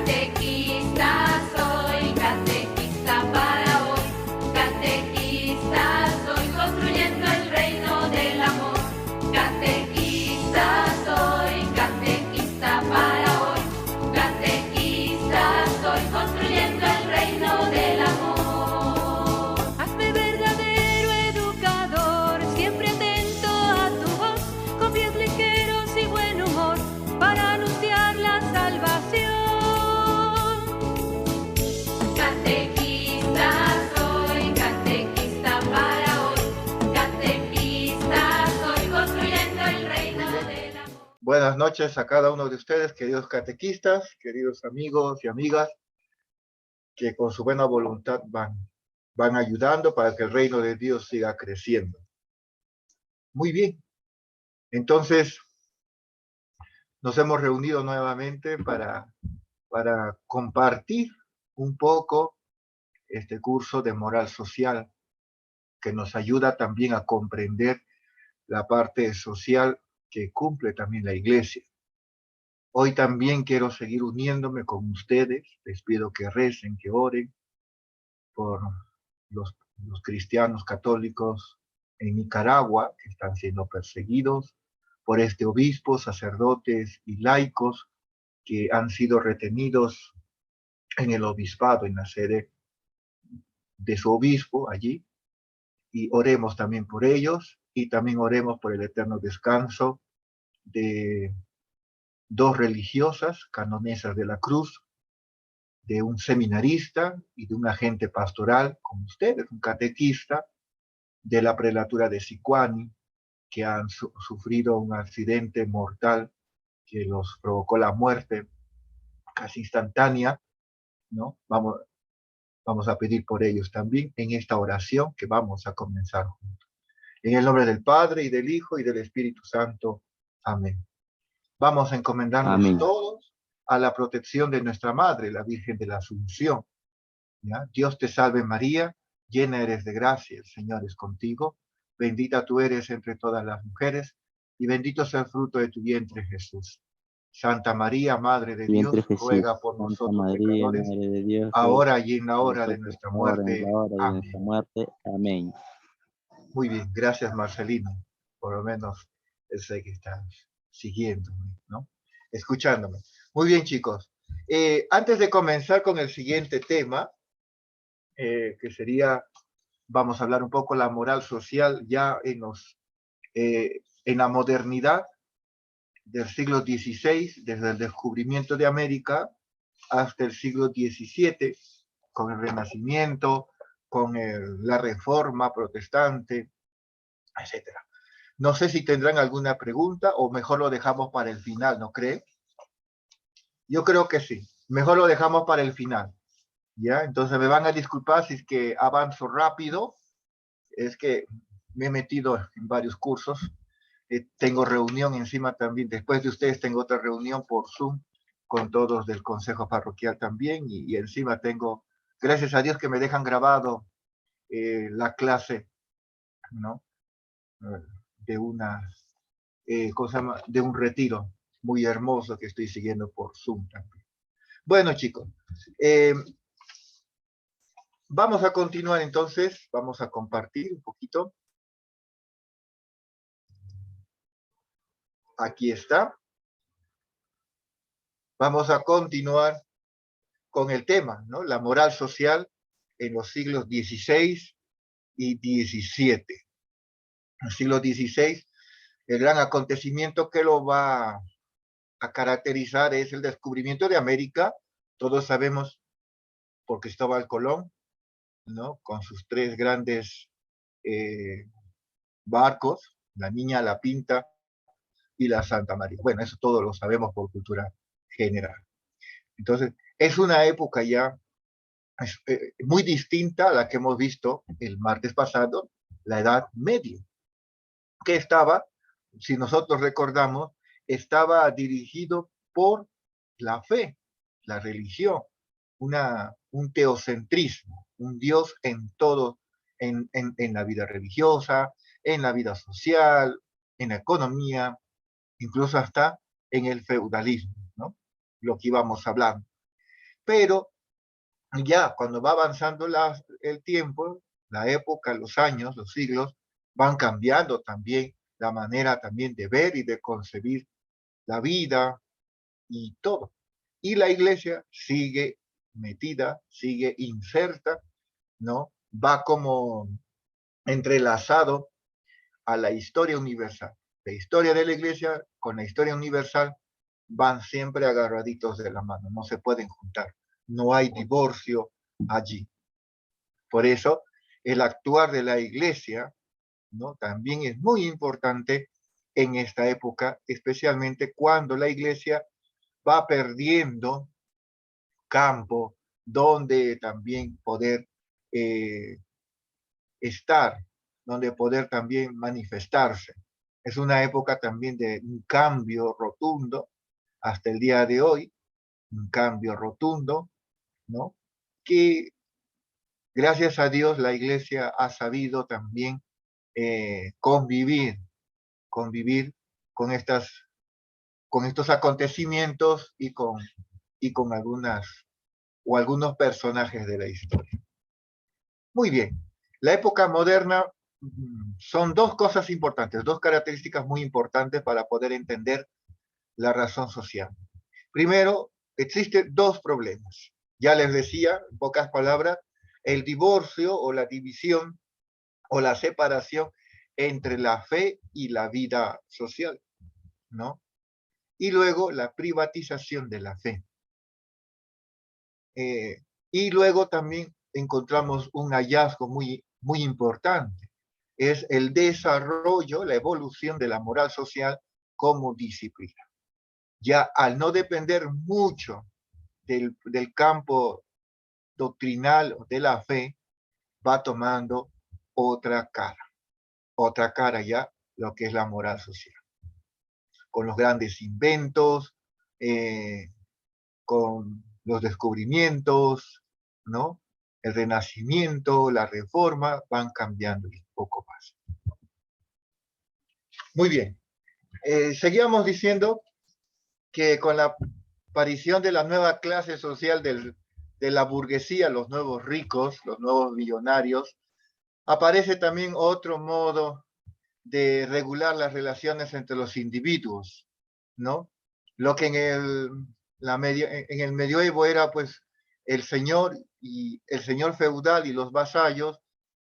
Catequista soy, catequista para hoy. Catequista soy, construyendo el reino del amor. Catequista soy, catequista para hoy. Catequista soy, construyendo el reino del amor. Hazme verdadero educador, siempre atento a tu voz, con pies ligeros y buen humor, para anunciar la salvación. Catequista soy, catequista para hoy. Catequista soy, construyendo el reino del amor. Buenas noches a cada uno de ustedes, queridos catequistas, queridos amigos y amigas, que con su buena voluntad van ayudando para que el reino de Dios siga creciendo. Muy bien. Entonces, nos hemos reunido nuevamente para compartir un poco este curso de moral social que nos ayuda también a comprender la parte social que cumple también la Iglesia. Hoy también quiero seguir uniéndome con ustedes. Les pido que recen, que oren por los cristianos católicos en Nicaragua que están siendo perseguidos, por este obispo, sacerdotes y laicos que han sido retenidos en el obispado, en la sede de su obispo allí, y oremos también por ellos, y también oremos por el eterno descanso de dos religiosas, canonesas de la Cruz, de un seminarista y de un agente pastoral, como ustedes, un catequista de la prelatura de Sicuani, que han sufrido un accidente mortal que los provocó la muerte casi instantánea, ¿no? Vamos a pedir por ellos también en esta oración que vamos a comenzar juntos. En el nombre del Padre, y del Hijo, y del Espíritu Santo. Amén. Vamos a encomendarnos todos a la protección de nuestra Madre, la Virgen de la Asunción. ¿Ya? Dios te salve María, llena eres de gracia, el Señor es contigo. Bendita tú eres entre todas las mujeres, y bendito sea el fruto de tu vientre, Jesús. Santa María, Madre de Dios, ruega por nosotros pecadores, ahora y en la hora de nuestra muerte. Amén. Muy bien, gracias Marcelino, por lo menos sé que estás siguiéndome, ¿no? Escuchándome. Muy bien, chicos. Antes de comenzar con el siguiente tema, que sería, vamos a hablar un poco la moral social ya en la modernidad del siglo XVI, desde el descubrimiento de América hasta el siglo XVII, con el Renacimiento, con la Reforma protestante, etc. No sé si tendrán alguna pregunta o mejor lo dejamos para el final, ¿no cree? Yo creo que sí. Mejor lo dejamos para el final. ¿Ya? Entonces me van a disculpar si es que avanzo rápido. Es que me he metido en varios cursos. Tengo reunión encima también. Después de ustedes tengo otra reunión por Zoom con todos del Consejo Parroquial también. Y encima tengo, gracias a Dios que me dejan grabado la clase, ¿no? De de un retiro muy hermoso que estoy siguiendo por Zoom también. Bueno, chicos, vamos a continuar entonces, vamos a compartir un poquito. Aquí está. Vamos a continuar con el tema, ¿no? La moral social en los siglos XVI y XVII. En el siglo XVI, el gran acontecimiento que lo va a caracterizar es el descubrimiento de América. Todos sabemos por Cristóbal Colón, ¿no? Con sus tres grandes barcos, la Niña, la Pinta y la Santa María. Bueno, eso todos lo sabemos por cultura general. Entonces, es una época ya muy distinta a la que hemos visto el martes pasado, la Edad Media, que estaba, si nosotros recordamos, estaba dirigido por la fe, la religión, un teocentrismo, un Dios en todo, en la vida religiosa, en la vida social, en la economía, incluso hasta en el feudalismo, ¿no? Lo que íbamos hablando. Pero ya cuando va avanzando el tiempo, la época, los años, los siglos, van cambiando también la manera también de ver y de concebir la vida y todo. Y la iglesia sigue metida, sigue inserta, ¿no? Va como entrelazado a la historia universal. La historia de la iglesia con la historia universal van siempre agarraditos de la mano, no se pueden juntar, no hay divorcio allí. Por eso el actuar de la iglesia, ¿no? También es muy importante en esta época, especialmente cuando la iglesia va perdiendo campo donde también poder eh, estar, donde poder también manifestarse. Es una época también de un cambio rotundo hasta el día de hoy, un cambio rotundo, ¿no? Que gracias a Dios la iglesia ha sabido también convivir, convivir con, con estos acontecimientos y con algunas o algunos personajes de la historia. Muy bien, la época moderna son dos cosas importantes, dos características muy importantes para poder entender la razón social. Primero, existen dos problemas. Ya les decía, en pocas palabras, el divorcio o la división o la separación entre la fe y la vida social, ¿no? Y luego la privatización de la fe. Y luego también encontramos un hallazgo muy importante, es el desarrollo, la evolución de la moral social como disciplina. Ya al no depender mucho del campo doctrinal de la fe, va tomando otra cara ya, lo que es la moral social. Con los grandes inventos, con los descubrimientos, ¿no? El renacimiento, la reforma, van cambiando un poco más. Muy bien. Seguíamos diciendo que con la aparición de la nueva clase social de la burguesía, los nuevos ricos, los nuevos millonarios, aparece también otro modo de regular las relaciones entre los individuos, ¿no? Lo que en el medioevo era pues el señor y el señor feudal y los vasallos,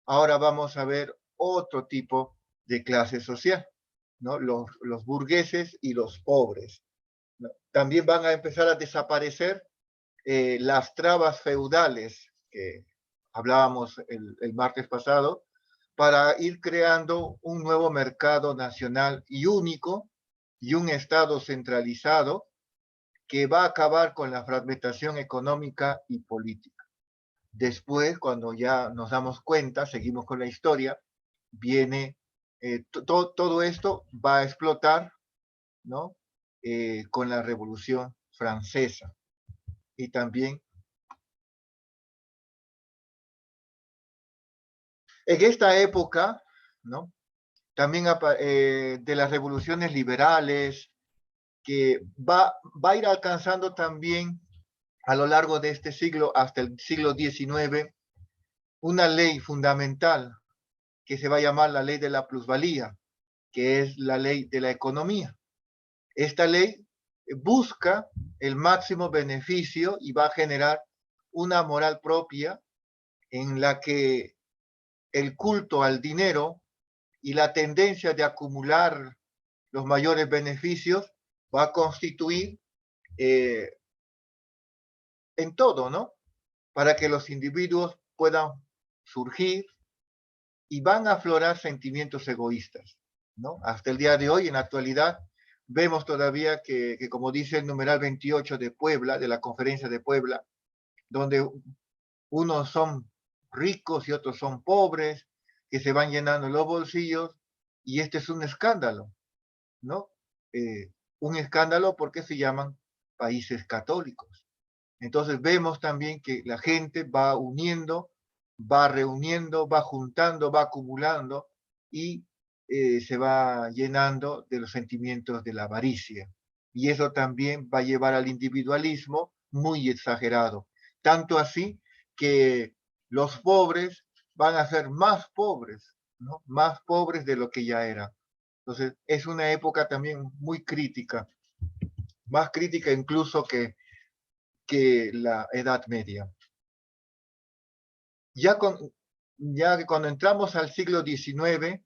ahora vamos a ver otro tipo de clase social, ¿no? Los burgueses y los pobres, ¿no? También van a empezar a desaparecer las trabas feudales que hablábamos el martes pasado, para ir creando un nuevo mercado nacional y único y un Estado centralizado que va a acabar con la fragmentación económica y política. Después, cuando ya nos damos cuenta, seguimos con la historia, viene todo esto va a explotar, ¿no? Con la Revolución Francesa y también en esta época, ¿no? También de las revoluciones liberales, que va a ir alcanzando también a lo largo de este siglo, hasta el siglo XIX, una ley fundamental que se va a llamar la ley de la plusvalía, que es la ley de la economía. Esta ley busca el máximo beneficio y va a generar una moral propia en la que el culto al dinero y la tendencia de acumular los mayores beneficios va a constituir en todo, ¿no? Para que los individuos puedan surgir y van a aflorar sentimientos egoístas, ¿no? Hasta el día de hoy, en la actualidad, vemos todavía que como dice el numeral 28 de Puebla, de la Conferencia de Puebla, donde unos son ricos y otros son pobres, que se van llenando los bolsillos, y este es un escándalo, ¿no? Un escándalo porque se llaman países católicos. Entonces vemos también que la gente va uniendo, va reuniendo, va juntando, va acumulando y se va llenando de los sentimientos de la avaricia. Y eso también va a llevar al individualismo muy exagerado. Tanto así que los pobres van a ser más pobres, ¿no? Más pobres de lo que ya eran. Entonces, es una época también muy crítica, más crítica incluso que la Edad Media. Ya, ya que cuando entramos al siglo XIX,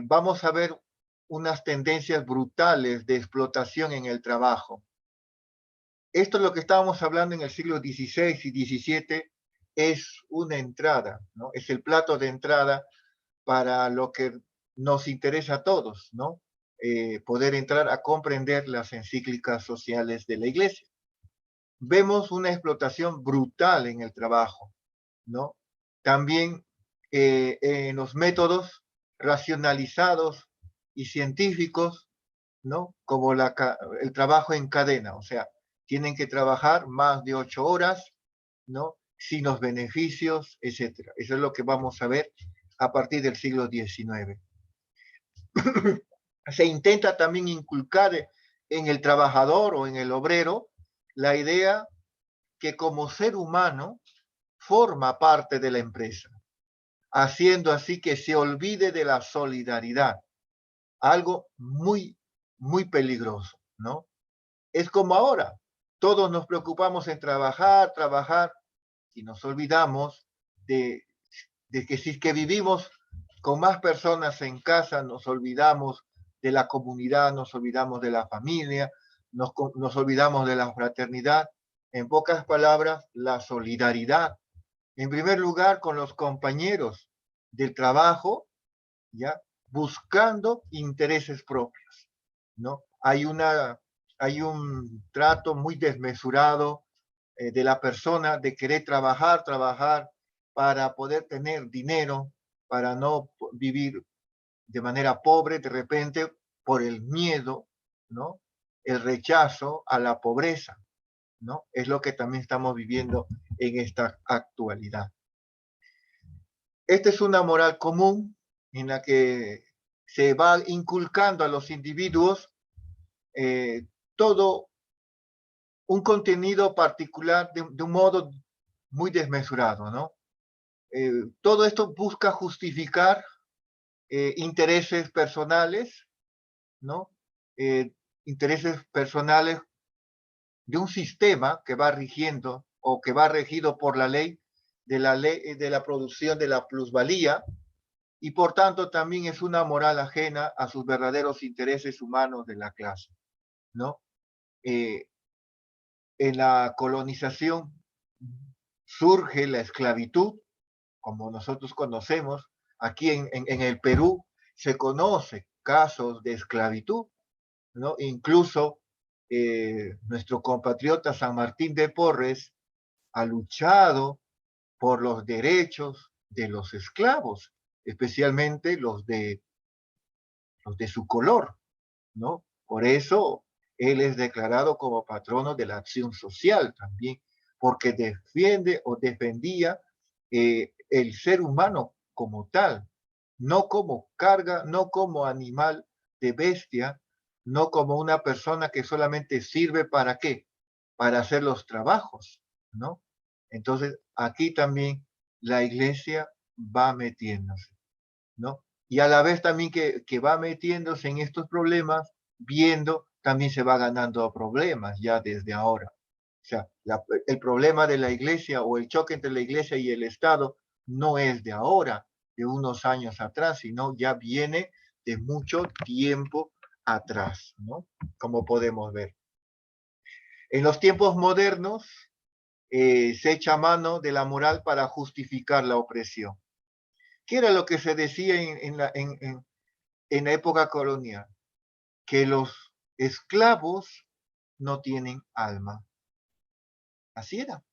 vamos a ver unas tendencias brutales de explotación en el trabajo. Esto es lo que estábamos hablando en el siglo XVI y XVII, es una entrada, ¿no? Es el plato de entrada para lo que nos interesa a todos, ¿no? Poder entrar a comprender las encíclicas sociales de la Iglesia. Vemos una explotación brutal en el trabajo, ¿no? También en los métodos racionalizados y científicos, ¿no? Como el trabajo en cadena, o sea, tienen que trabajar más de 8 horas, ¿no? Sin los beneficios, etcétera. Eso es lo que vamos a ver a partir del siglo XIX. Se intenta también inculcar en el trabajador o en el obrero la idea que como ser humano forma parte de la empresa, haciendo así que se olvide de la solidaridad, algo muy, muy peligroso, ¿no? Es como ahora, todos nos preocupamos en trabajar, trabajar, y nos olvidamos de que si es que vivimos con más personas en casa, nos olvidamos de la comunidad, nos olvidamos de la familia, nos olvidamos de la fraternidad. En pocas palabras, la solidaridad. En primer lugar, con los compañeros del trabajo, ¿ya? Buscando intereses propios, ¿no? Hay un trato muy desmesurado de la persona de querer trabajar, trabajar para poder tener dinero, para no vivir de manera pobre de repente por el miedo, ¿no? El rechazo a la pobreza, ¿no? Es lo que también estamos viviendo en esta actualidad. Esta es una moral común en la que se va inculcando a los individuos todo un contenido particular de un modo muy desmesurado, ¿no? Todo esto busca justificar intereses personales, ¿no? Intereses personales de un sistema que va rigiendo o que va regido por la ley de la producción de la plusvalía, y por tanto también es una moral ajena a sus verdaderos intereses humanos de la clase, ¿no? En la colonización surge la esclavitud, como nosotros conocemos. Aquí en el Perú se conoce casos de esclavitud, ¿no? Incluso nuestro compatriota San Martín de Porres ha luchado por los derechos de los esclavos, especialmente los de su color, ¿no? Por eso él es declarado como patrono de la acción social también, porque defiende o defendía el ser humano como tal, no como carga, no como animal de bestia, no como una persona que solamente sirve para qué, para hacer los trabajos, ¿no? Entonces, aquí también la iglesia va metiéndose, ¿no? Y a la vez también que va metiéndose en estos problemas, viendo, también se va ganando problemas ya desde ahora. O sea, el problema de la iglesia o el choque entre la iglesia y el Estado no es de ahora, de unos años atrás, sino ya viene de mucho tiempo atrás, ¿no? Como podemos ver. En los tiempos modernos se echa mano de la moral para justificar la opresión. ¿Qué era lo que se decía en la época colonial? Que los esclavos no tienen alma. Así era.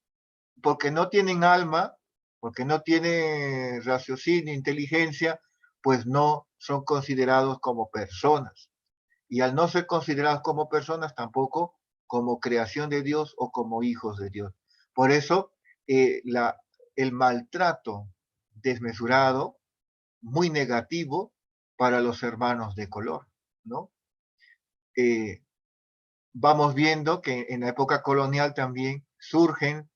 Porque no tienen alma, porque no tienen raciocinio, inteligencia, pues no son considerados como personas. Y al no ser considerados como personas, tampoco como creación de Dios o como hijos de Dios. Por eso, el maltrato desmesurado, muy negativo para los hermanos de color, ¿no? Vamos viendo que en la época colonial también surgen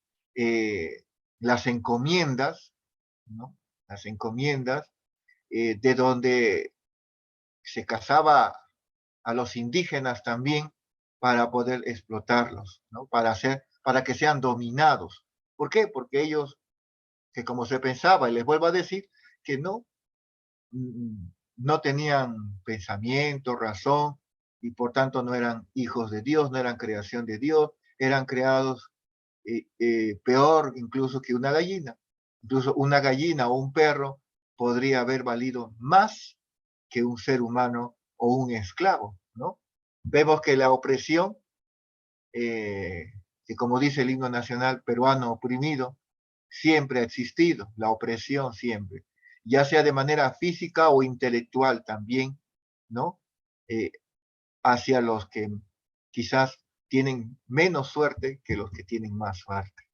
las encomiendas, ¿no? Las encomiendas, de donde se cazaba a los indígenas también para poder explotarlos, ¿no? Para que sean dominados. ¿Por qué? Porque ellos, que como se pensaba, y les vuelvo a decir, que no tenían pensamiento, razón, y por tanto no eran hijos de Dios, no eran creación de Dios, eran creados peor incluso que una gallina. Incluso una gallina o un perro podría haber valido más que un ser humano o un esclavo, ¿no? Vemos que la opresión, que como dice el himno nacional peruano oprimido, siempre ha existido, la opresión siempre, ya sea de manera física o intelectual también, ¿no? Eh, Hacia los que quizás tienen menos suerte que los que tienen más suerte.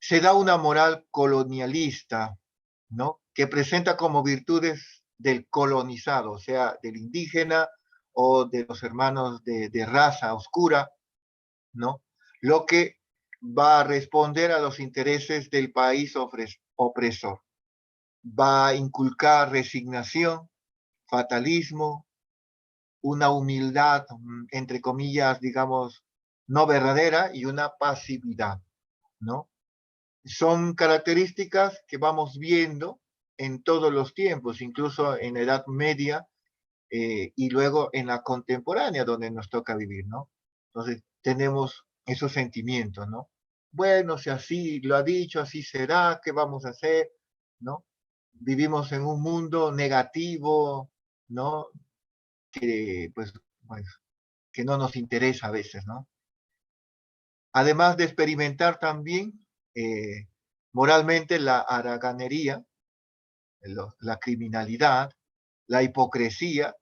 Se da una moral colonialista, ¿no? Que presenta como virtudes del colonizado, o sea, del indígena o de los hermanos de raza oscura, ¿no? Lo que va a responder a los intereses del país opresor. Va a inculcar resignación, fatalismo, una humildad, entre comillas, digamos, no verdadera y una pasividad, ¿no? Son características que vamos viendo en todos los tiempos, incluso en la Edad Media y luego en la contemporánea, donde nos toca vivir, ¿no? Entonces, tenemos esos sentimientos, ¿no? Bueno, si así lo ha dicho, así será, ¿qué vamos a hacer? ¿No? Vivimos en un mundo negativo, ¿no? Pues, que no nos interesa a veces, ¿no? Además de experimentar también moralmente la haraganería, la criminalidad, la hipocresía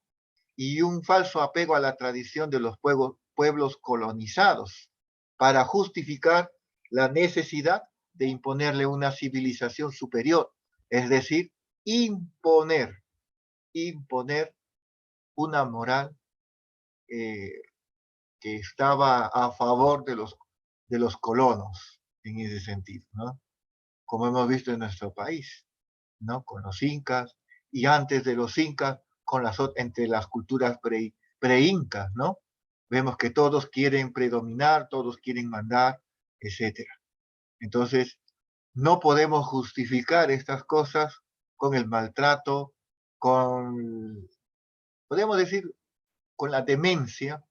y un falso apego a la tradición de los pueblos colonizados para justificar la necesidad de imponerle una civilización superior, es decir, imponer una moral eh, que estaba a favor de los colonos en ese sentido, ¿no? Como hemos visto en nuestro país, ¿no? Con los incas y antes de los incas, entre las culturas pre-incas, ¿no? Vemos que todos quieren predominar, todos quieren mandar, etcétera. Entonces, no podemos justificar estas cosas con el maltrato, podríamos decir, con la demencia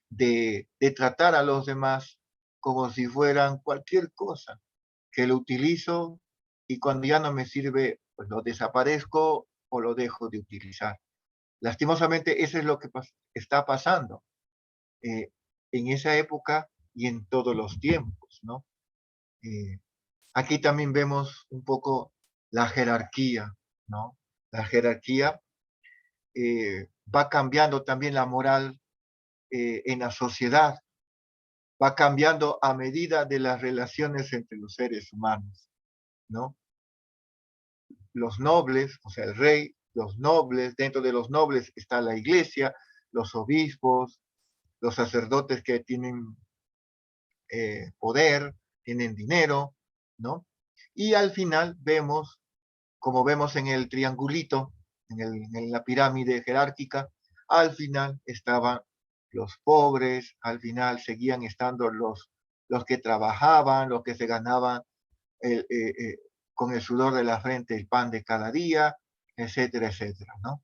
de tratar a los demás como si fueran cualquier cosa, que lo utilizo y cuando ya no me sirve, pues lo desaparezco o lo dejo de utilizar. Lastimosamente, eso es lo que está pasando eh, en esa época y en todos los tiempos, ¿no? Eh, Aquí también vemos un poco la jerarquía, ¿no? La jerarquía va cambiando también la moral en la sociedad, va cambiando a medida de las relaciones entre los seres humanos, ¿no? Los nobles, o sea, el rey, los nobles, dentro de los nobles está la iglesia, los obispos, los sacerdotes que tienen poder, tienen dinero, ¿no? Y al final vemos, como vemos en el triangulito, en la pirámide jerárquica, al final estaban los pobres, al final seguían estando los que trabajaban, los que se ganaban el, con el sudor de la frente el pan de cada día, etcétera, etcétera, ¿no?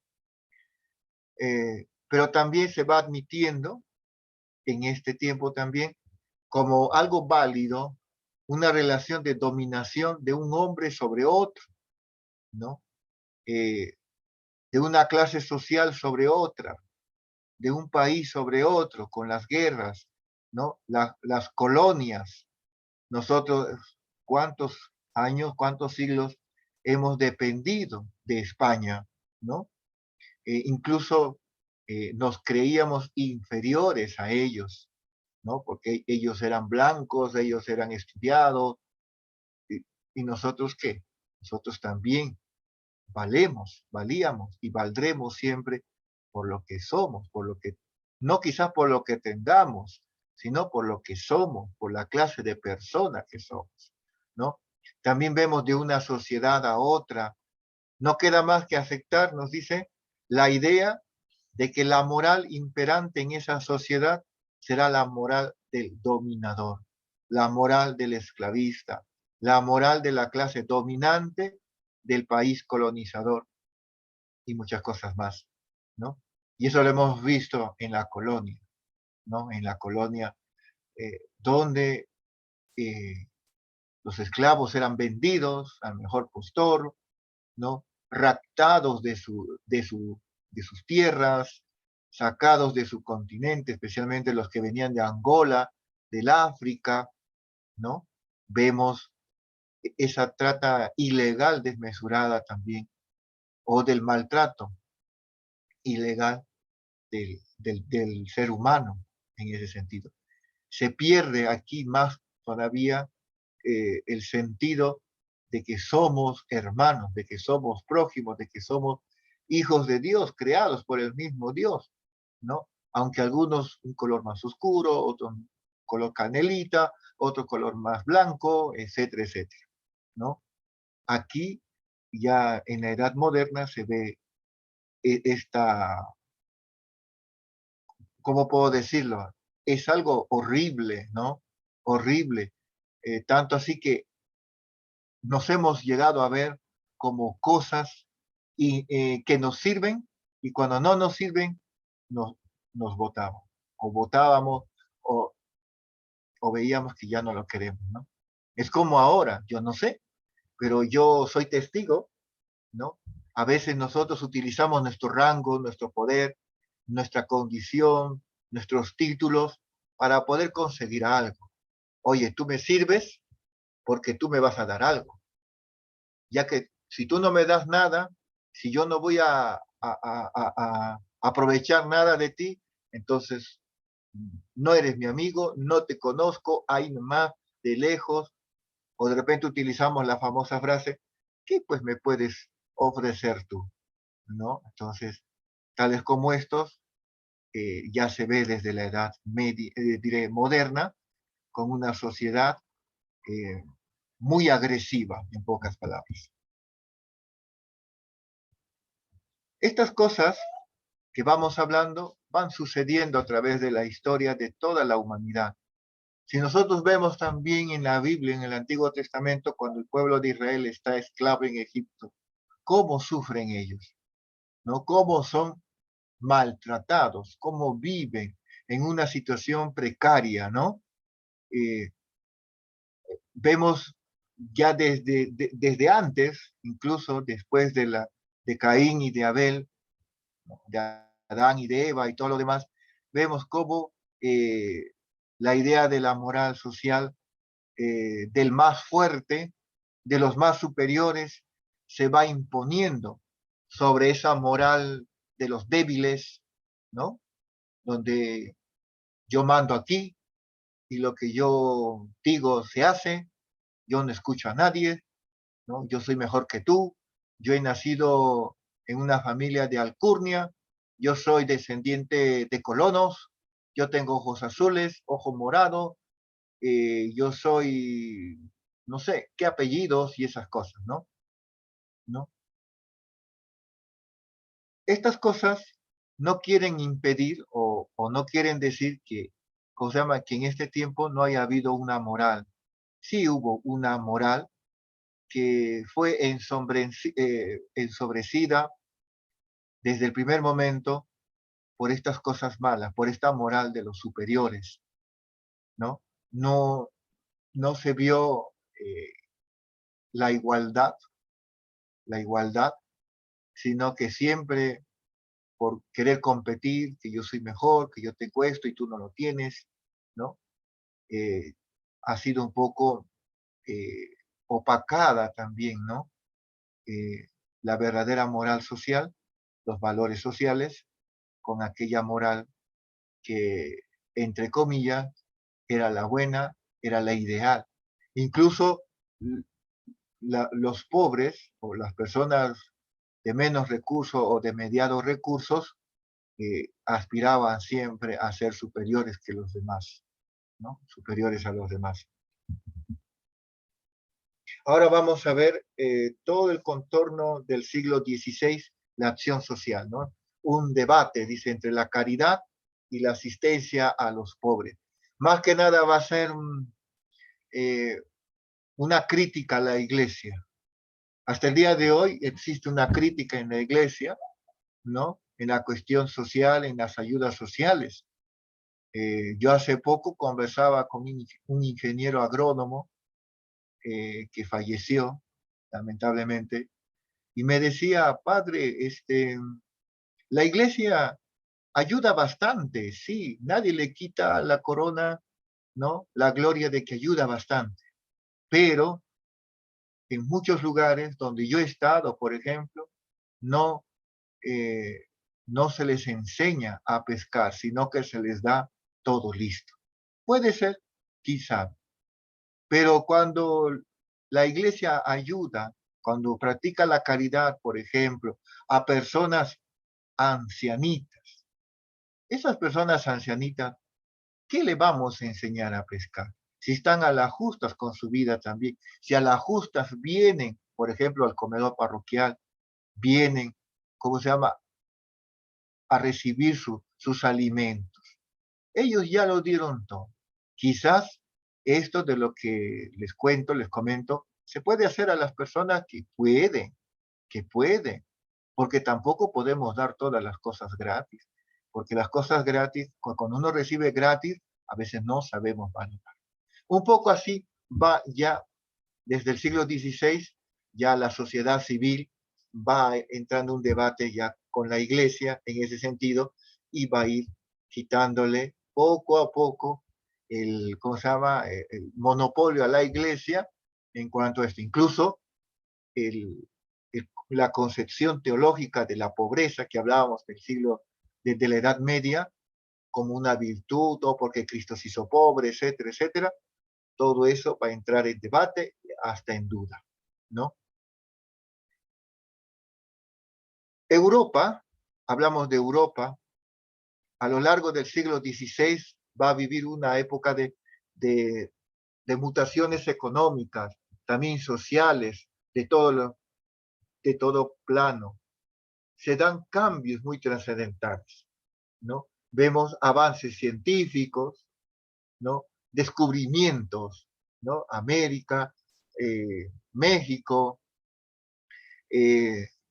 Pero también se va admitiendo en este tiempo también como algo válido una relación de dominación de un hombre sobre otro, ¿no? De una clase social sobre otra, de un país sobre otro, con las guerras, ¿no? Las colonias. Nosotros, ¿cuántos años, cuántos siglos hemos dependido de España, ¿no? Incluso nos creíamos inferiores a ellos, ¿no? Porque ellos eran blancos, ellos eran estudiados, y nosotros qué? Nosotros también valíamos y valdremos siempre por lo que somos, por lo que, no quizás por lo que tengamos, sino por lo que somos, por la clase de persona que somos, ¿no? También vemos de una sociedad a otra. No queda más que aceptar, nos dice, la idea de que la moral imperante en esa sociedad será la moral del dominador, la moral del esclavista, la moral de la clase dominante del país colonizador y muchas cosas más, ¿no? Y eso lo hemos visto en la colonia, ¿no? En la colonia donde eh, los esclavos eran vendidos al mejor postor, ¿no? Raptados de sus tierras, sacados de su continente, especialmente los que venían de Angola, del África, ¿no? Vemos esa trata ilegal desmesurada también, o del maltrato ilegal del ser humano en ese sentido. Se pierde aquí más todavía el sentido de que somos hermanos, de que somos prójimos, de que somos hijos de Dios, creados por el mismo Dios, ¿no? Aunque algunos un color más oscuro, otro un color canelita, otro color más blanco, etcétera, etcétera, ¿no? Aquí ya en la edad moderna se ve esta, ¿cómo puedo decirlo? Es algo horrible, ¿no? Horrible. Tanto así que nos hemos llegado a ver como cosas que nos sirven y cuando no nos sirven, nos, nos votamos. O votábamos o, o veíamos que ya no lo queremos, ¿no? Es como ahora, yo no sé, pero yo soy testigo, ¿no? A veces nosotros utilizamos nuestro rango, nuestro poder, nuestra condición, nuestros títulos para poder conseguir algo. Oye, tú me sirves porque tú me vas a dar algo. Ya que si tú no me das nada, si yo no voy a aprovechar nada de ti, entonces no eres mi amigo, no te conozco, ahí nomás, de lejos, o de repente utilizamos la famosa frase, ¿qué pues me puedes ofrecer tú? ¿No? Entonces, tales como estos, ya se ve desde la edad media, diré, moderna, con una sociedad eh, muy agresiva, en pocas palabras. Estas cosas que vamos hablando van sucediendo a través de la historia de toda la humanidad. Si nosotros vemos también en la Biblia, en el Antiguo Testamento, cuando el pueblo de Israel está esclavo en Egipto, cómo sufren ellos, ¿no? Cómo son maltratados, cómo viven en una situación precaria, ¿no? Eh, Vemos ya desde antes, incluso después de Caín y de Abel, de Adán y de Eva y todo lo demás, vemos cómo la idea de la moral social del más fuerte, de los más superiores, se va imponiendo sobre esa moral de los débiles, ¿no? Donde yo mando aquí y lo que yo digo se hace, yo no escucho a nadie, ¿no? Yo soy mejor que tú, yo he nacido en una familia de alcurnia, yo soy descendiente de colonos, yo tengo ojos azules, ojo morado, yo soy, no sé, qué apellidos y esas cosas, ¿no? ¿No? Estas cosas no quieren impedir o no quieren decir que, ¿cómo se llama? Que en este tiempo no haya habido una moral. Sí hubo una moral que fue ensobrecida desde el primer momento por estas cosas malas, por esta moral de los superiores, ¿no? No, no se vio la igualdad, la igualdad, sino que siempre por querer competir, que yo soy mejor, que yo tengo esto y tú no lo tienes, ¿no? Eh, ha sido un poco eh, opacada también, ¿no? Eh, la verdadera moral social, los valores sociales, con aquella moral que, entre comillas, era la buena, era la ideal. Incluso los pobres o las personas de menos recursos o de mediados recursos aspiraban siempre a ser superiores que los demás, ¿no? Superiores a los demás. Ahora vamos a ver todo el contorno del siglo XVI, la acción social, ¿no? Un debate, dice, entre la caridad y la asistencia a los pobres. Más que nada va a ser una crítica a la iglesia. Hasta el día de hoy existe una crítica en la iglesia, ¿no? En la cuestión social, en las ayudas sociales. Yo hace poco conversaba con un ingeniero agrónomo que falleció, lamentablemente, y me decía, padre, la iglesia ayuda bastante, sí, nadie le quita la corona, ¿no? La gloria de que ayuda bastante, pero en muchos lugares donde yo he estado, por ejemplo, no, eh, no se les enseña a pescar, sino que se les da todo listo. Puede ser, quizá, pero cuando la iglesia ayuda, cuando practica la caridad, por ejemplo, a personas ancianitas, esas personas ancianitas, ¿qué le vamos a enseñar a pescar? Si están a las justas con su vida también, si a las justas vienen, por ejemplo, al comedor parroquial, vienen, ¿cómo se llama?, a recibir sus alimentos. Ellos ya lo dieron todo. Quizás esto de lo que les cuento, les comento, se puede hacer a las personas que pueden, porque tampoco podemos dar todas las cosas gratis, porque las cosas gratis, cuando uno recibe gratis, a veces no sabemos valorar. Un poco así va ya desde el siglo XVI, ya la sociedad civil va entrando en un debate ya con la iglesia en ese sentido y va a ir quitándole poco a poco el, ¿cómo se llama?, el monopolio a la iglesia en cuanto a esto. Incluso la concepción teológica de la pobreza que hablábamos del siglo, desde la Edad Media, como una virtud, o porque Cristo se hizo pobre, etcétera, etcétera, todo eso va a entrar en debate hasta en duda, ¿no? Europa, hablamos de Europa, a lo largo del siglo XVI va a vivir una época de, de mutaciones económicas, también sociales, de todo plano. Se dan cambios muy trascendentales, ¿no? Vemos avances científicos, ¿no? Descubrimientos, ¿no? América, México,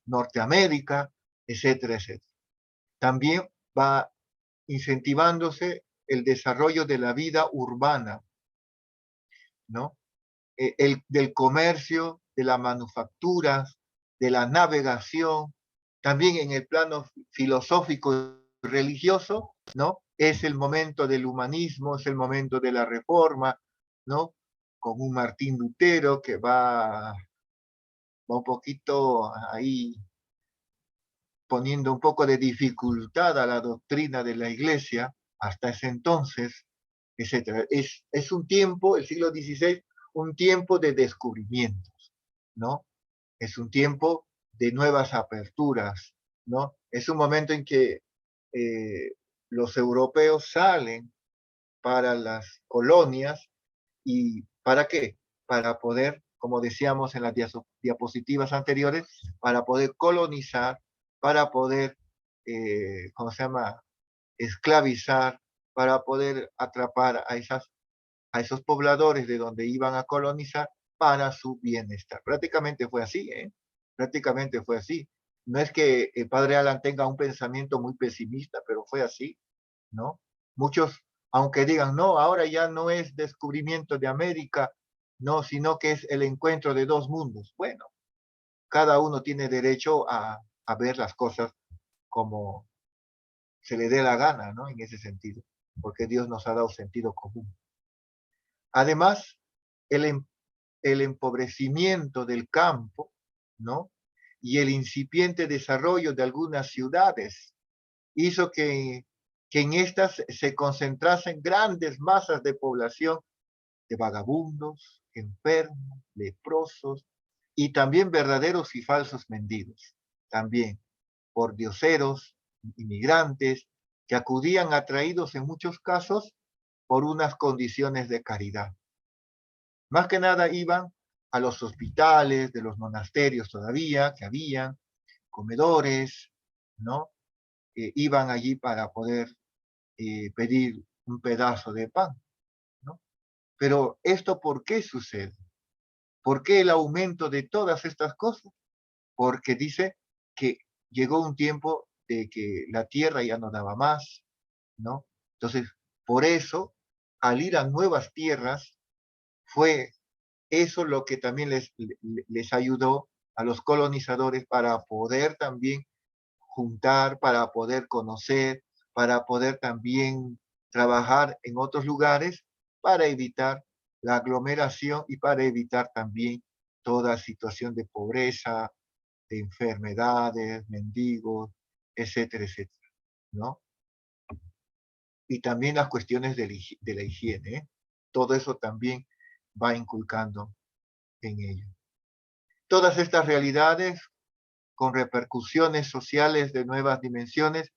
Norteamérica, etcétera, etcétera. También va incentivándose el desarrollo de la vida urbana, ¿no? Del comercio, de las manufacturas, de la navegación, también en el plano filosófico y religioso, ¿no? Es el momento del humanismo, es el momento de la reforma, ¿no? Con un Martín Lutero que va un poquito ahí poniendo un poco de dificultad a la doctrina de la iglesia hasta ese entonces, etc. Es un tiempo, el siglo XVI, un tiempo de descubrimientos, ¿no? Es un tiempo de nuevas aperturas, ¿no? Es un momento en que los europeos salen para las colonias y ¿para qué? Para poder, como decíamos en las diapositivas anteriores, para poder colonizar, para poder, ¿cómo se llama?, esclavizar, para poder atrapar a esos pobladores de donde iban a colonizar para su bienestar. Prácticamente fue así, ¿eh? Prácticamente fue así. No es que el padre Alan tenga un pensamiento muy pesimista, pero fue así, ¿no? Muchos, aunque digan, no, ahora ya no es descubrimiento de América, no, sino que es el encuentro de dos mundos. Bueno, cada uno tiene derecho a ver las cosas como se le dé la gana, ¿no? En ese sentido, porque Dios nos ha dado sentido común. Además, el, el empobrecimiento del campo, ¿no? Y el incipiente desarrollo de algunas ciudades hizo que en estas se concentrasen grandes masas de población de vagabundos, enfermos, leprosos y también verdaderos y falsos mendigos. También por dioseros, inmigrantes, que acudían atraídos en muchos casos por unas condiciones de caridad. Más que nada iban a los hospitales de los monasterios todavía, que habían, comedores, ¿no? Iban allí para poder pedir un pedazo de pan, ¿no? Pero ¿esto por qué sucede? ¿Por qué el aumento de todas estas cosas? Porque dice que llegó un tiempo de que la tierra ya no daba más, ¿no? Entonces, por eso, al ir a nuevas tierras, fue eso lo que también les ayudó a los colonizadores para poder también juntar, para poder conocer, para poder también trabajar en otros lugares, para evitar la aglomeración y para evitar también toda situación de pobreza, de enfermedades, mendigos, etcétera, etcétera, ¿no? Y también las cuestiones de la higiene, ¿eh? Todo eso también va inculcando en ello. Todas estas realidades con repercusiones sociales de nuevas dimensiones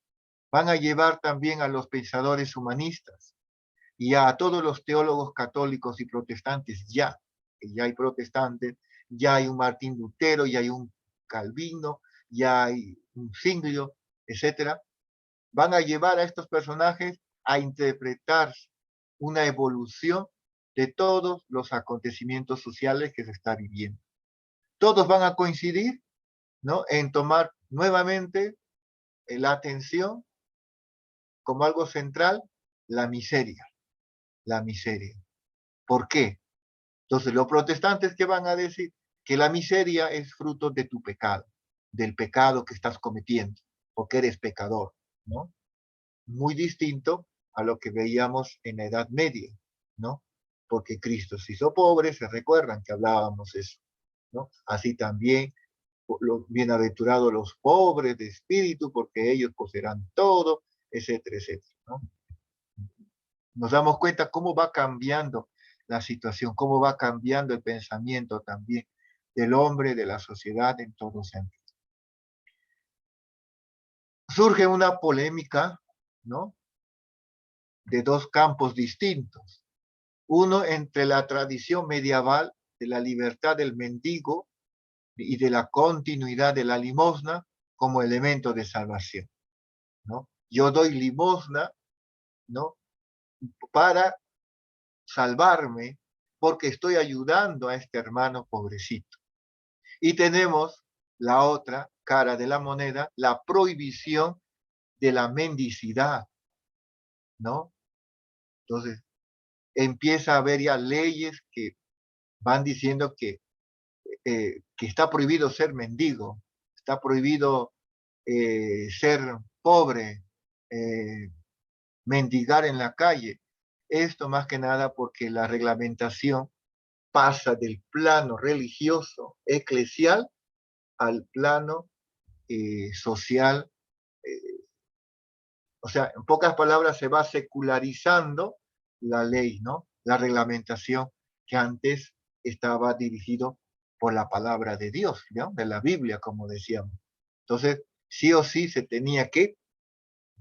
van a llevar también a los pensadores humanistas y a todos los teólogos católicos y protestantes ya, que ya hay protestantes, ya hay un Martín Lutero, ya hay un Calvino, ya hay un Zwinglio, etcétera, van a llevar a estos personajes a interpretar una evolución de todos los acontecimientos sociales que se está viviendo. Todos van a coincidir, ¿no?, en tomar nuevamente la atención como algo central, la miseria, la miseria. ¿Por qué? Entonces, los protestantes, ¿qué van a decir? Que la miseria es fruto de tu pecado, del pecado que estás cometiendo, porque eres pecador, ¿no? Muy distinto a lo que veíamos en la Edad Media, ¿no? Porque Cristo se hizo pobre, se recuerdan que hablábamos eso, ¿no? Así también los bienaventurados los pobres de espíritu, porque ellos poseerán todo, etcétera, etcétera, ¿no? Nos damos cuenta cómo va cambiando la situación, cómo va cambiando el pensamiento también del hombre, de la sociedad en todo sentido. Surge una polémica, ¿no?, de dos campos distintos. Uno entre la tradición medieval de la libertad del mendigo y de la continuidad de la limosna como elemento de salvación, ¿no? Yo doy limosna, ¿no?, para salvarme porque estoy ayudando a este hermano pobrecito. Y tenemos la otra cara de la moneda, la prohibición de la mendicidad, ¿no? Entonces, empieza a haber ya leyes que van diciendo que está prohibido ser mendigo, está prohibido ser pobre, mendigar en la calle. Esto más que nada porque la reglamentación pasa del plano religioso, eclesial, al plano social. O sea, en pocas palabras, se va secularizando la ley, ¿no? La reglamentación que antes estaba dirigido por la palabra de Dios, ¿no?, de la Biblia, como decíamos. Entonces, sí o sí se tenía que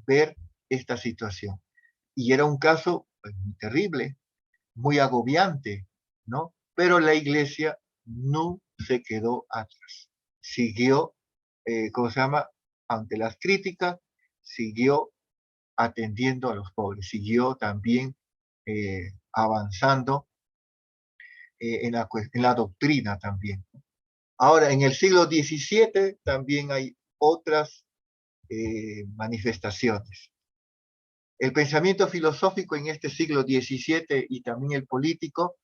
ver esta situación. Y era un caso pues, muy terrible, muy agobiante, ¿no? Pero la iglesia no se quedó atrás. Siguió, ¿cómo se llama? Ante las críticas, siguió atendiendo a los pobres, siguió también avanzando en la doctrina también. Ahora, en el siglo XVII también hay otras manifestaciones. El pensamiento filosófico en este siglo XVII y también el político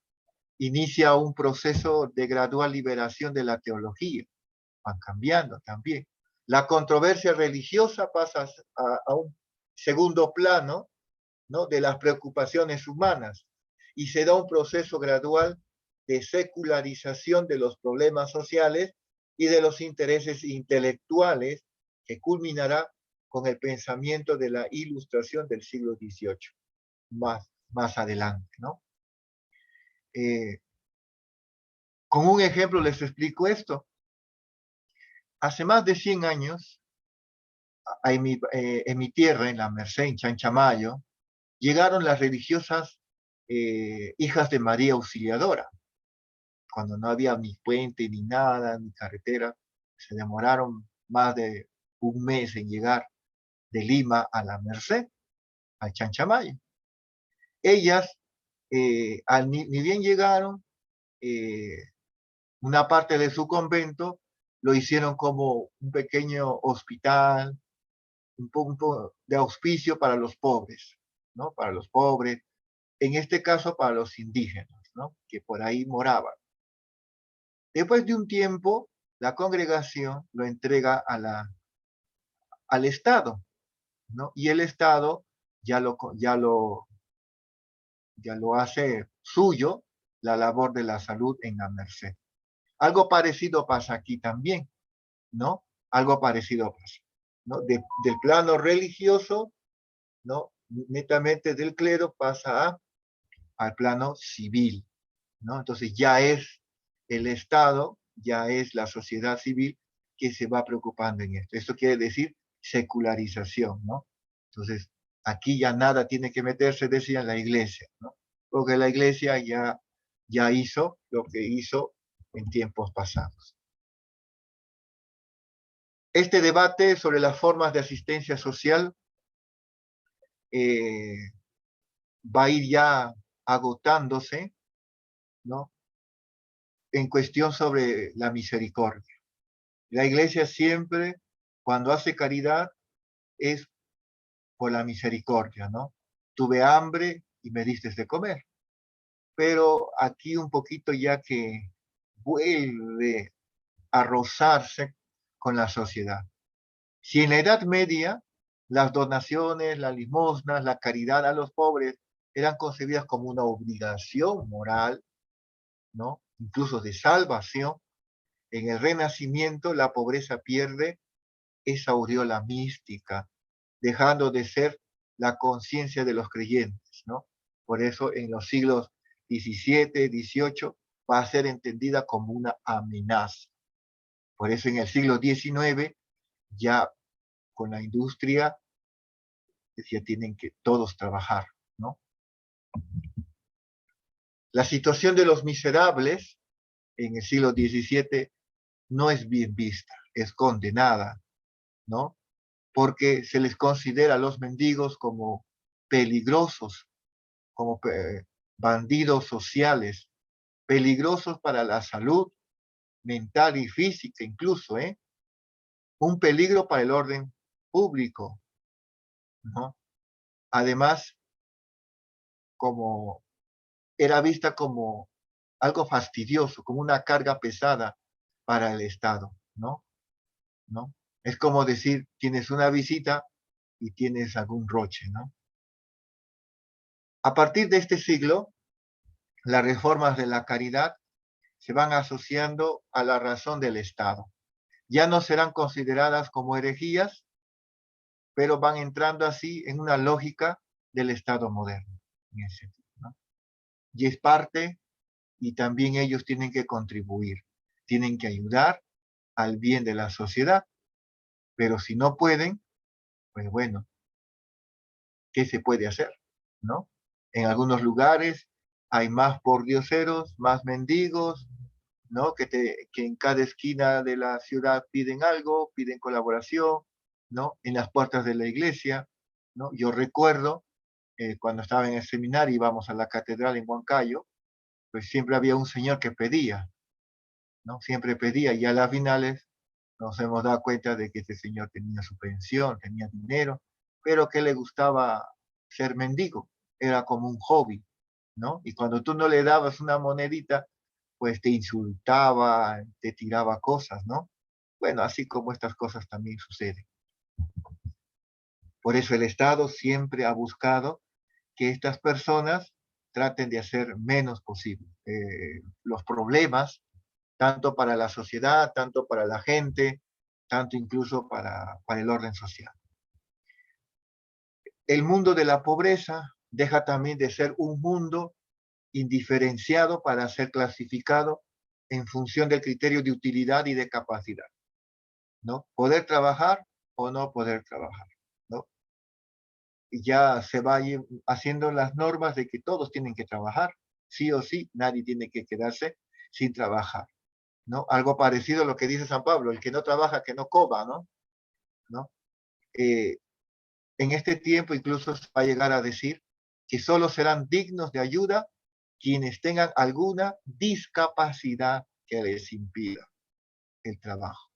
inicia un proceso de gradual liberación de la teología. Van cambiando también. La controversia religiosa pasa a un segundo plano, ¿no?, de las preocupaciones humanas y se da un proceso gradual de secularización de los problemas sociales y de los intereses intelectuales que culminará con el pensamiento de la Ilustración del siglo XVIII, más adelante, ¿no? Con un ejemplo les explico esto. Hace más de 100 años, en mi tierra, en la Merced, en Chanchamayo, llegaron las religiosas hijas de María Auxiliadora, cuando no había ni puente, ni nada, ni carretera. Se demoraron más de un mes en llegar de Lima a la Merced, a Chanchamayo. Ellas, ni bien llegaron, una parte de su convento lo hicieron como un pequeño hospital, un poco de auspicio para los pobres, ¿no? Para los pobres, en este caso para los indígenas, ¿no? Que por ahí moraban. Después de un tiempo, la congregación lo entrega al Estado, ¿no? Y el Estado ya lo hace suyo, la labor de la salud en la Merced. Algo parecido pasa aquí también, ¿no? Algo parecido pasa, ¿no? Del plano religioso, ¿no? Netamente del clero pasa al plano civil, ¿no? Entonces ya es el Estado, ya es la sociedad civil que se va preocupando en esto. Esto quiere decir secularización, ¿no? Entonces, aquí ya nada tiene que meterse, decía, la iglesia, ¿no? Porque la iglesia ya hizo lo que hizo en tiempos pasados. Este debate sobre las formas de asistencia social va a ir ya agotándose, ¿no? En cuestión sobre la misericordia. La iglesia siempre, cuando hace caridad, es por la misericordia, ¿no? Tuve hambre y me diste de comer. Pero aquí un poquito ya que vuelve a rozarse con la sociedad. Si en la Edad Media las donaciones, las limosnas, la caridad a los pobres eran concebidas como una obligación moral, ¿no? Incluso de salvación, en el Renacimiento la pobreza pierde esa aureola mística, dejando de ser la conciencia de los creyentes, ¿no? Por eso en los siglos XVII, XVIII va a ser entendida como una amenaza. Por eso en el siglo XIX ya con la industria ya tienen que todos trabajar, ¿no? La situación de los miserables en el siglo XVII no es bien vista, es condenada, ¿no? Porque se les considera a los mendigos como peligrosos, como bandidos sociales, peligrosos para la salud mental y física incluso, ¿eh? Un peligro para el orden público, ¿no? Además, como era vista como algo fastidioso, como una carga pesada para el Estado, ¿no? ¿No? Es como decir, tienes una visita y tienes algún roche, ¿no? A partir de este siglo, las reformas de la caridad se van asociando a la razón del Estado. Ya no serán consideradas como herejías, pero van entrando así en una lógica del Estado moderno, en ese sentido, ¿no? Y es parte, y también ellos tienen que contribuir, tienen que ayudar al bien de la sociedad, pero si no pueden, pues bueno, ¿qué se puede hacer? ¿No? En algunos lugares hay más pordioseros, más mendigos, ¿no? Que en cada esquina de la ciudad piden algo, piden colaboración, ¿no? En las puertas de la iglesia, ¿no? Yo recuerdo cuando estaba en el seminario, íbamos a la catedral en Huancayo, pues siempre había un señor que pedía, ¿no? Siempre pedía, y a las finales nos hemos dado cuenta de que este señor tenía su pensión, tenía dinero, pero que le gustaba ser mendigo, era como un hobby, ¿no? Y cuando tú no le dabas una monedita, pues te insultaba, te tiraba cosas, ¿no? Bueno, así como estas cosas también suceden. Por eso el Estado siempre ha buscado que estas personas traten de hacer menos posible los problemas, tanto para la sociedad, tanto para la gente, tanto incluso para el orden social. El mundo de la pobreza deja también de ser un mundo indiferenciado para ser clasificado en función del criterio de utilidad y de capacidad, ¿no? Poder trabajar o no poder trabajar, ¿no? ya se va haciendo las normas de que todos tienen que trabajar, sí o sí, nadie tiene que quedarse sin trabajar, ¿no? Algo parecido a lo que dice San Pablo, el que no trabaja, que no coma, ¿no? ¿No? Eh, en este tiempo incluso se va a llegar a decir que solo serán dignos de ayuda quienes tengan alguna discapacidad que les impida el trabajo.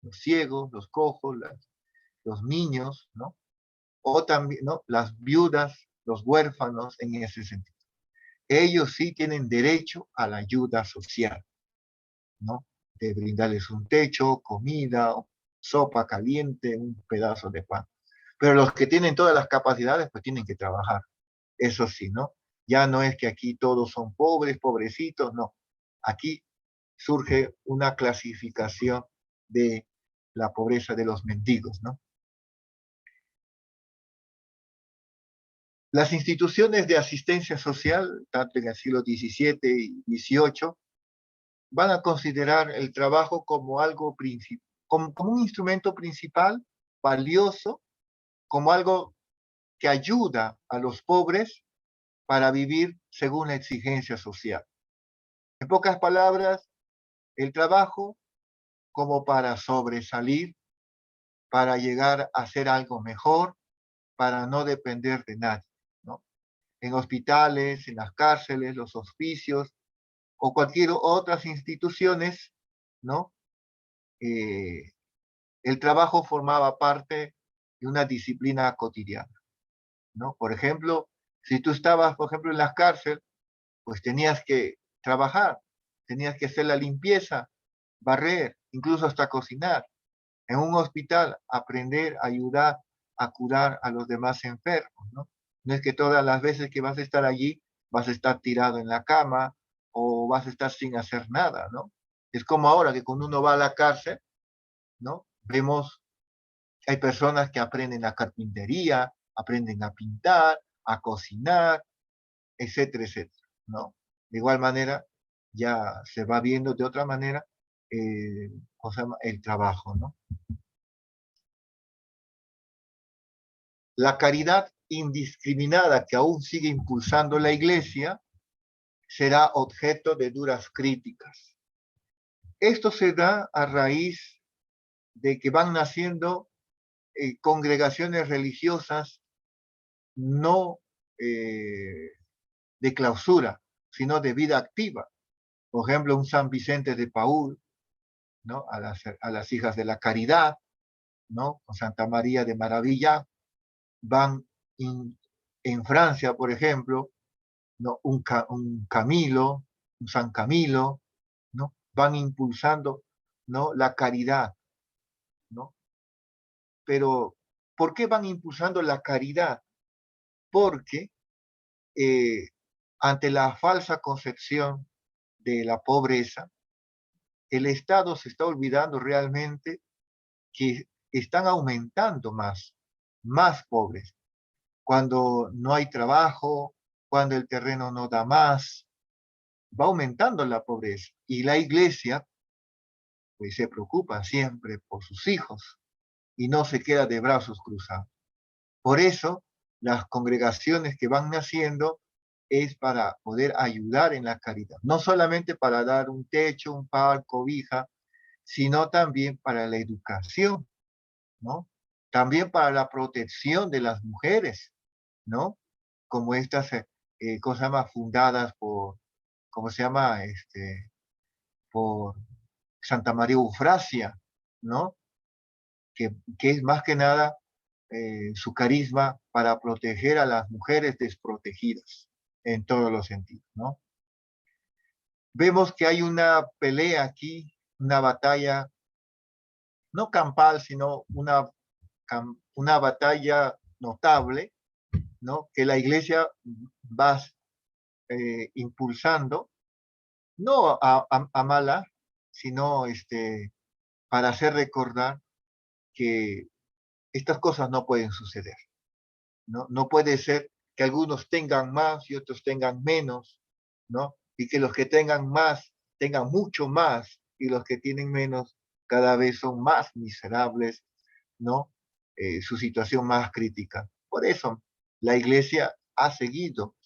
Los ciegos, los cojos, los niños, ¿no? O también, ¿no? Las viudas, los huérfanos en ese sentido. Ellos sí tienen derecho a la ayuda social, ¿no? De brindarles un techo, comida, sopa caliente, un pedazo de pan. Pero los que tienen todas las capacidades, pues tienen que trabajar. Eso sí, ¿no? Ya no es que aquí todos son pobres, pobrecitos, no. Aquí surge una clasificación de la pobreza de los mendigos, ¿no? Las instituciones de asistencia social, tanto en el siglo XVII y XVIII, van a considerar el trabajo como algo como un instrumento principal, valioso, como algo que ayuda a los pobres para vivir según la exigencia social. En pocas palabras, el trabajo como para sobresalir, para llegar a hacer algo mejor, para no depender de nadie, ¿no? En hospitales, en las cárceles, los hospicios o cualquier otras instituciones, ¿no? Eh, el trabajo formaba parte de una disciplina cotidiana, ¿no? Por ejemplo, si tú estabas, por ejemplo, en la cárcel, pues tenías que trabajar, tenías que hacer la limpieza, barrer, incluso hasta cocinar. En un hospital, aprender, ayudar a curar a los demás enfermos, ¿no? No es que todas las veces que vas a estar allí vas a estar tirado en la cama o vas a estar sin hacer nada, ¿no? Es como ahora que cuando uno va a la cárcel, ¿no? Vemos que hay personas que aprenden la carpintería, aprenden a pintar, a cocinar, etcétera, etcétera, ¿no? De igual manera, ya se va viendo de otra manera ¿cómo se llama? El trabajo, ¿no? La caridad indiscriminada que aún sigue impulsando la Iglesia será objeto de duras críticas. Esto se da a raíz de que van naciendo congregaciones religiosas no de clausura, sino de vida activa. Por ejemplo, un San Vicente de Paúl, ¿no? A las hijas de la caridad, ¿no? Con Santa María de Maravilla, van en Francia, por ejemplo, ¿no? Un Camilo, un San Camilo, ¿no? Van impulsando, ¿no? La caridad, ¿no? Pero, ¿por qué van impulsando la caridad? Porque eh, ante la falsa concepción de la pobreza, el Estado se está olvidando realmente que están aumentando más pobres. Cuando no hay trabajo, cuando el terreno no da más, va aumentando la pobreza. Y la iglesia, pues se preocupa siempre por sus hijos y no se queda de brazos cruzados. Por eso, las congregaciones que van naciendo es para poder ayudar en la caridad. No solamente para dar un techo, un pan, cobija, sino también para la educación, ¿no? También para la protección de las mujeres, ¿no? Como estas cosas más fundadas por, ¿cómo se llama? Por Santa María Eufrasia, ¿no? Que es más que nada su carisma para proteger a las mujeres desprotegidas en todos los sentidos, ¿no? Vemos que hay una pelea aquí, una batalla, no campal, sino una batalla notable, ¿no? Que la iglesia va impulsando, no a mala, sino para hacer recordar que estas cosas no pueden suceder, ¿no? No puede ser que algunos tengan más y otros tengan menos, ¿no? Y que los que tengan más tengan mucho más y los que tienen menos cada vez son más miserables, ¿no? Su situación más crítica. Por eso la iglesia ha seguido,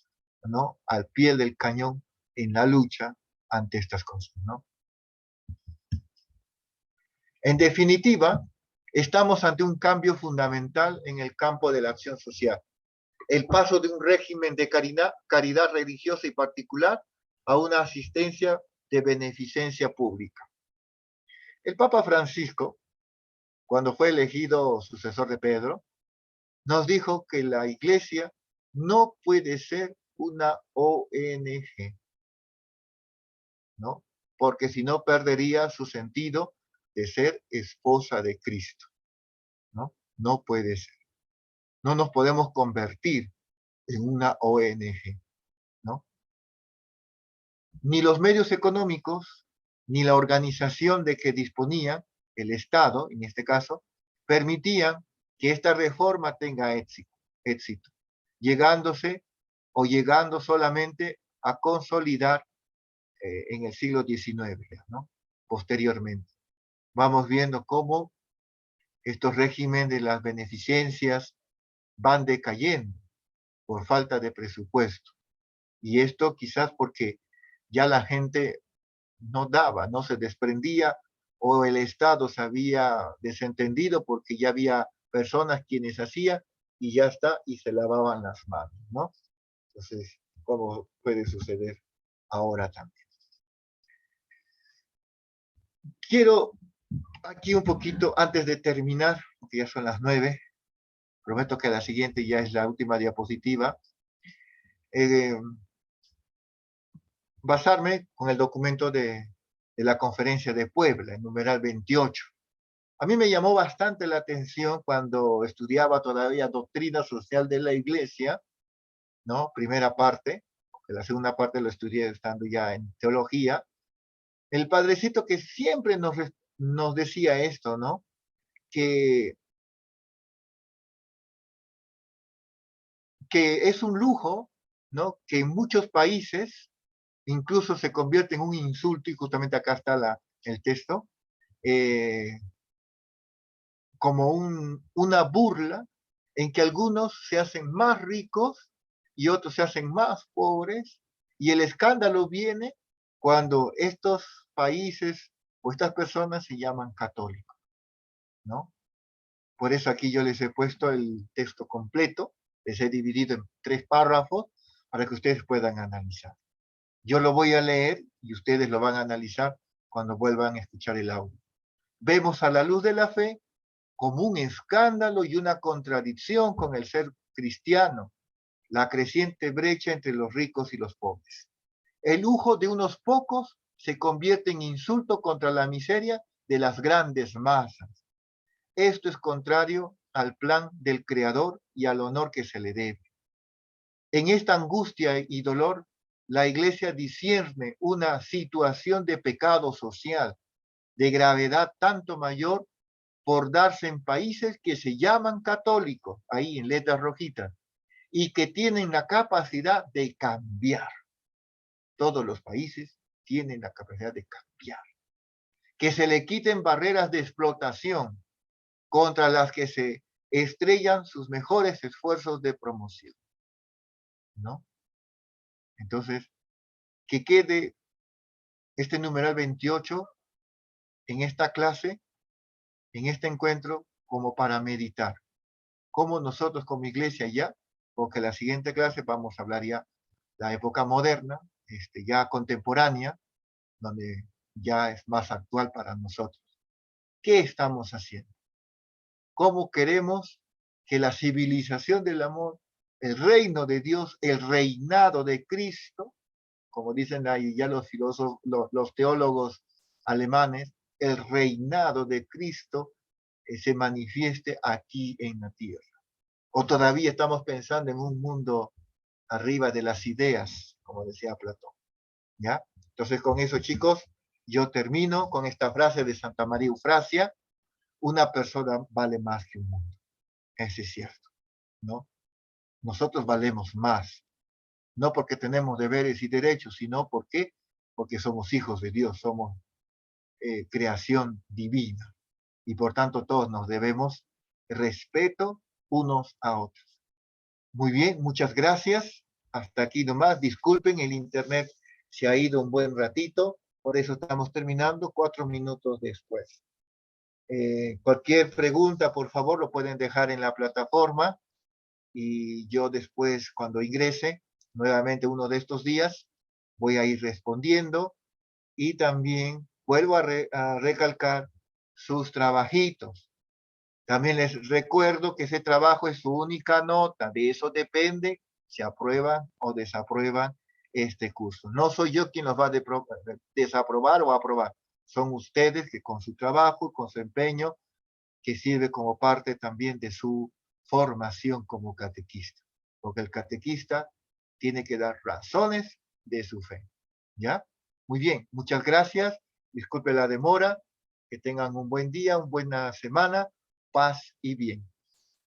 ¿no?, al pie del cañón en la lucha ante estas cosas, ¿no? En definitiva, estamos ante un cambio fundamental en el campo de la acción social. El paso de un régimen de caridad religiosa y particular a una asistencia de beneficencia pública. El Papa Francisco, cuando fue elegido sucesor de Pedro, nos dijo que la iglesia no puede ser una ONG, ¿no? Porque si no perdería su sentido de ser esposa de Cristo, ¿no? No puede ser. No nos podemos convertir en una ONG, ¿no? Ni los medios económicos, ni la organización de que disponía el Estado, en este caso, permitían que esta reforma tenga éxito, llegándose o llegando solamente a consolidar en el siglo XIX, ¿no? Posteriormente. Vamos viendo cómo estos regímenes de las beneficencias van decayendo por falta de presupuesto. Y esto quizás porque ya la gente no daba, no se desprendía, o el Estado se había desentendido porque ya había personas quienes hacían y ya está, y se lavaban las manos, ¿no? Entonces, ¿cómo puede suceder ahora también? Quiero aquí un poquito, antes de terminar, porque ya son las 9, prometo que la siguiente ya es la última diapositiva, eh, basarme con el documento de la conferencia de Puebla, el numeral 28. A mí me llamó bastante la atención cuando estudiaba todavía doctrina social de la iglesia, ¿no? Primera parte, porque la segunda parte lo estudié estando ya en teología. El padrecito que siempre nos decía esto, ¿no? Que es un lujo, ¿no? Que en muchos países incluso se convierte en un insulto, y justamente acá está el texto, eh, como una burla en que algunos se hacen más ricos y otros se hacen más pobres, y el escándalo viene cuando estos países o estas personas se llaman católicos, ¿no? Por eso aquí yo les he puesto el texto completo, les he dividido en 3 párrafos para que ustedes puedan analizar. Yo lo voy a leer y ustedes lo van a analizar cuando vuelvan a escuchar el audio. Vemos a la luz de la fe como un escándalo y una contradicción con el ser cristiano, la creciente brecha entre los ricos y los pobres. El lujo de unos pocos se convierte en insulto contra la miseria de las grandes masas. Esto es contrario al plan del Creador y al honor que se le debe. En esta angustia y dolor, la Iglesia discierne una situación de pecado social, de gravedad tanto mayor por darse en países que se llaman católicos, ahí en letras rojitas, y que tienen la capacidad de cambiar. Todos los países tienen la capacidad de cambiar. Que se le quiten barreras de explotación contra las que se estrellan sus mejores esfuerzos de promoción, ¿no? Entonces, que quede este numeral 28 en esta clase, en este encuentro, como para meditar. Cómo nosotros como iglesia ya, porque la siguiente clase vamos a hablar ya la época moderna, ya contemporánea, donde ya es más actual para nosotros. ¿Qué estamos haciendo? ¿Cómo queremos que la civilización del amor, el reino de Dios, el reinado de Cristo, como dicen ahí ya los filósofos, los teólogos alemanes, el reinado de Cristo se manifieste aquí en la tierra? ¿O todavía estamos pensando en un mundo arriba de las ideas, como decía Platón? ¿Ya? Entonces, con eso, chicos, yo termino con esta frase de Santa María Eufrasia: una persona vale más que un mundo. Eso es cierto, ¿no? Nosotros valemos más, no porque tenemos deberes y derechos, sino porque somos hijos de Dios, somos creación divina, y por tanto todos nos debemos respeto unos a otros. Muy bien, muchas gracias. Hasta aquí nomás. Disculpen, el internet se ha ido un buen ratito. Por eso estamos terminando 4 minutos después. Cualquier pregunta, por favor, lo pueden dejar en la plataforma y yo después, cuando ingrese, nuevamente uno de estos días, voy a ir respondiendo y también vuelvo a recalcar sus trabajitos. También les recuerdo que ese trabajo es su única nota, de eso depende si aprueban o desaprueban este curso. No soy yo quien los va a desaprobar o aprobar, son ustedes que con su trabajo, con su empeño, que sirve como parte también de su formación como catequista, porque el catequista tiene que dar razones de su fe. ¿Ya? Muy bien, muchas gracias. Disculpe la demora. Que tengan un buen día, una buena semana, paz y bien.